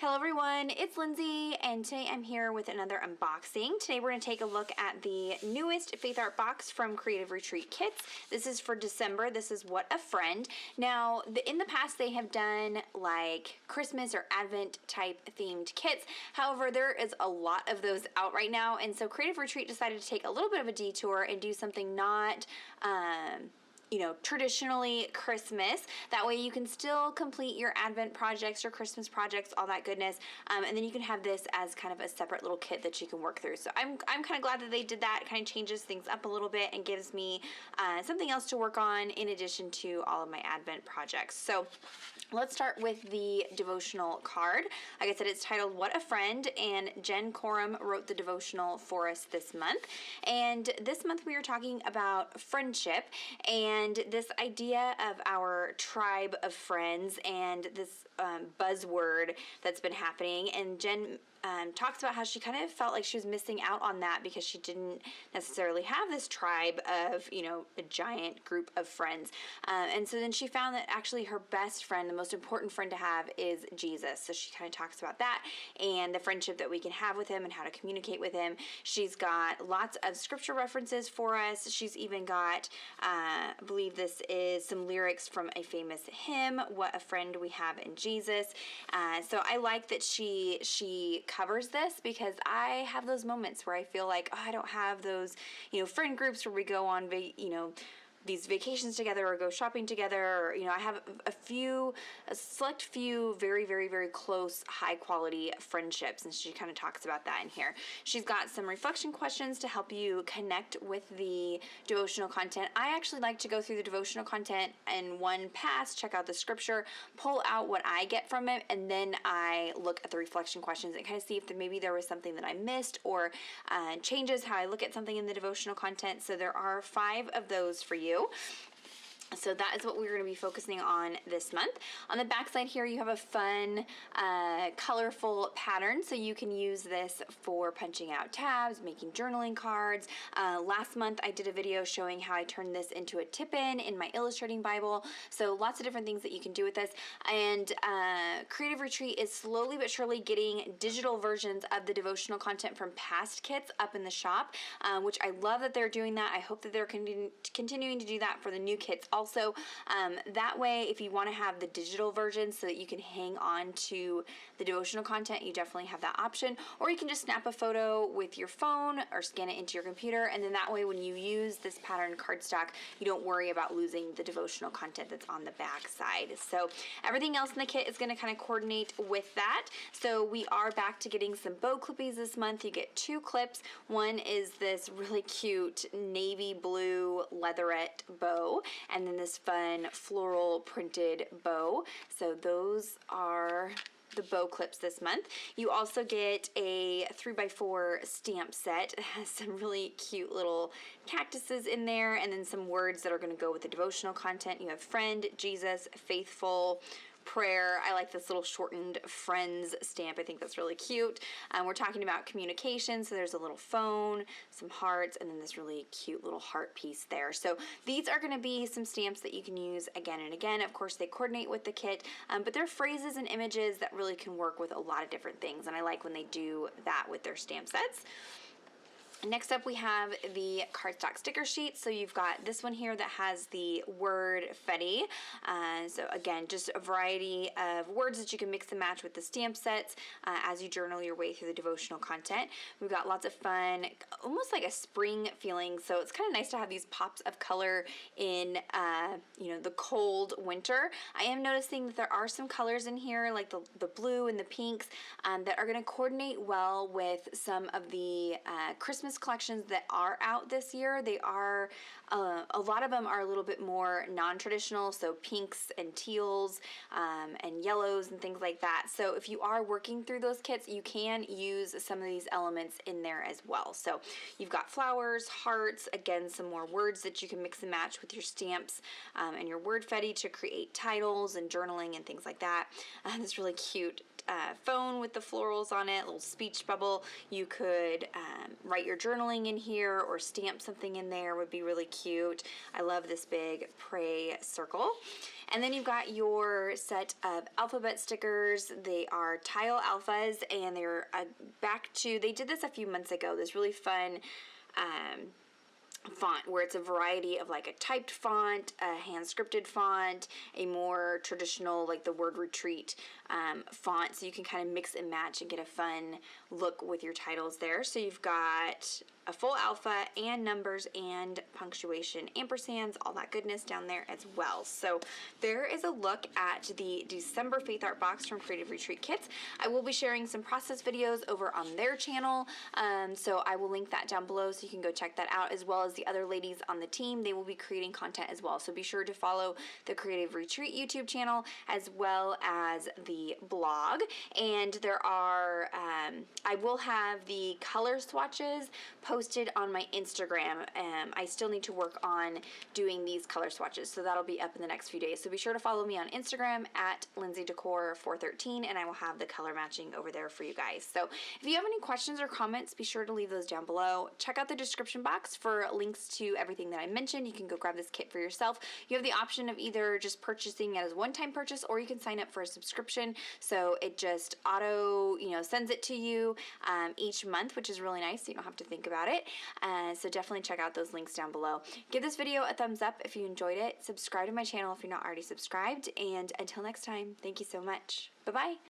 Hello everyone, it's Lindsay, and today I'm here with another unboxing. Today we're going to take a look at the newest Faith Art box from Creative Retreat Kits. This is for December. This is What a Friend. Now, in the past they have done like Christmas or Advent type themed kits. However, there is a lot of those out right now, and so Creative Retreat decided to take a little bit of a detour and do something not traditionally Christmas. That way you can still complete your Advent projects, your Christmas projects, all that goodness. And then you can have this as kind of a separate little kit that you can work through. So I'm kind of glad that they did that. It kind of changes things up a little bit and gives me something else to work on in addition to all of my Advent projects. So let's start with the devotional card. Like I said, it's titled What a Friend, and Jen Coram wrote the devotional for us this month. And this month we are talking about friendship and this idea of our tribe of friends and this buzzword that's been happening. And Jen talks about how she kind of felt like she was missing out on that because she didn't necessarily have this tribe of, a giant group of friends. And so then she found that actually her best friend, the most important friend to have, is Jesus. So she kind of talks about that and the friendship that we can have with him and how to communicate with him. She's got lots of scripture references for us. She's even got, I believe this is some lyrics from a famous hymn, What a Friend We Have in Jesus. So I like that she covers this because I have those moments where I feel like, I don't have those, friend groups where we go on, these vacations together or go shopping together, or, I have a select few very, very, very close, high quality friendships. And she kind of talks about that in here. She's got some reflection questions to help you connect with the devotional content. I actually like to go through the devotional content in one pass, check out the scripture, pull out what I get from it, and then I look at the reflection questions and kind of see if maybe there was something that I missed or changes how I look at something in the devotional content. So there are 5 of those for you. So that is what we're going to be focusing on this month. On the back side here, you have a fun, colorful pattern. So you can use this for punching out tabs, making journaling cards. Last month, I did a video showing how I turned this into a tip-in in my illustrating Bible. So lots of different things that you can do with this. And Creative Retreat is slowly but surely getting digital versions of the devotional content from past kits up in the shop, which I love that they're doing that. I hope that they're continuing to do that for the new kits also. That way, if you want to have the digital version so that you can hang on to the devotional content, you definitely have that option. Or you can just snap a photo with your phone or scan it into your computer, and then that way when you use this pattern cardstock, you don't worry about losing the devotional content that's on the back side. So everything else in the kit is going to kind of coordinate with that. So we are back to getting some bow clippies this month. You get 2 clips. One is this really cute navy blue leatherette bow, and then this fun floral printed bow. So those are the bow clips this month. You also get a 3x4 stamp set. It has some really cute little cactuses in there, and then some words that are going to go with the devotional content. You have friend, Jesus, faithful, prayer. I like this little shortened friends stamp. I think that's really cute. We're talking about communication, so there's a little phone, some hearts, and then this really cute little heart piece there. So these are going to be some stamps that you can use again and again. Of course, they coordinate with the kit, but they're phrases and images that really can work with a lot of different things, and I like when they do that with their stamp sets. Next up, we have the cardstock sticker sheet. So you've got this one here that has the word Fetty. So again, just a variety of words that you can mix and match with the stamp sets as you journal your way through the devotional content. We've got lots of fun, almost like a spring feeling. So it's kind of nice to have these pops of color in, the cold winter. I am noticing that there are some colors in here, like the blue and the pinks, that are going to coordinate well with some of the Christmas collections that are out this year. They are, a lot of them are a little bit more non-traditional, so pinks and teals and yellows and things like that. So if you are working through those kits, you can use some of these elements in there as well. So you've got flowers, hearts, again, some more words that you can mix and match with your stamps and your word Fetty to create titles and journaling and things like that. This really cute phone with the florals on it, a little speech bubble. You could write your journaling in here or stamp something in there, would be really cute. I love this big pray circle. And then you've got your set of alphabet stickers. They are tile alphas, and they're they did this a few months ago, this really fun font where it's a variety of like a typed font, a hand scripted font, a more traditional like the word retreat font, so you can kind of mix and match and get a fun look with your titles there. So you've got a full alpha and numbers and punctuation, ampersands, all that goodness down there as well. So there is a look at the December Faith Art Box from Creative Retreat Kits. I will be sharing some process videos over on their channel, so I will link that down below so you can go check that out, as well as the other ladies on the team. They will be creating content as well, so be sure to follow the Creative Retreat YouTube channel as well as the blog. And there are, I will have the color swatches posted on my Instagram. I still need to work on doing these color swatches, so that'll be up in the next few days. So be sure to follow me on Instagram at LindseyDecor413, and I will have the color matching over there for you guys. So if you have any questions or comments, be sure to leave those down below. Check out the description box for links to everything that I mentioned. You can go grab this kit for yourself. You have the option of either just purchasing it as a one-time purchase, or you can sign up for a subscription, so it just auto, sends it to you each month, which is really nice, so you don't have to think about it. So definitely check out those links down below. Give this video a thumbs up if you enjoyed it. Subscribe to my channel if you're not already subscribed. And until next time, thank you so much. Bye-bye.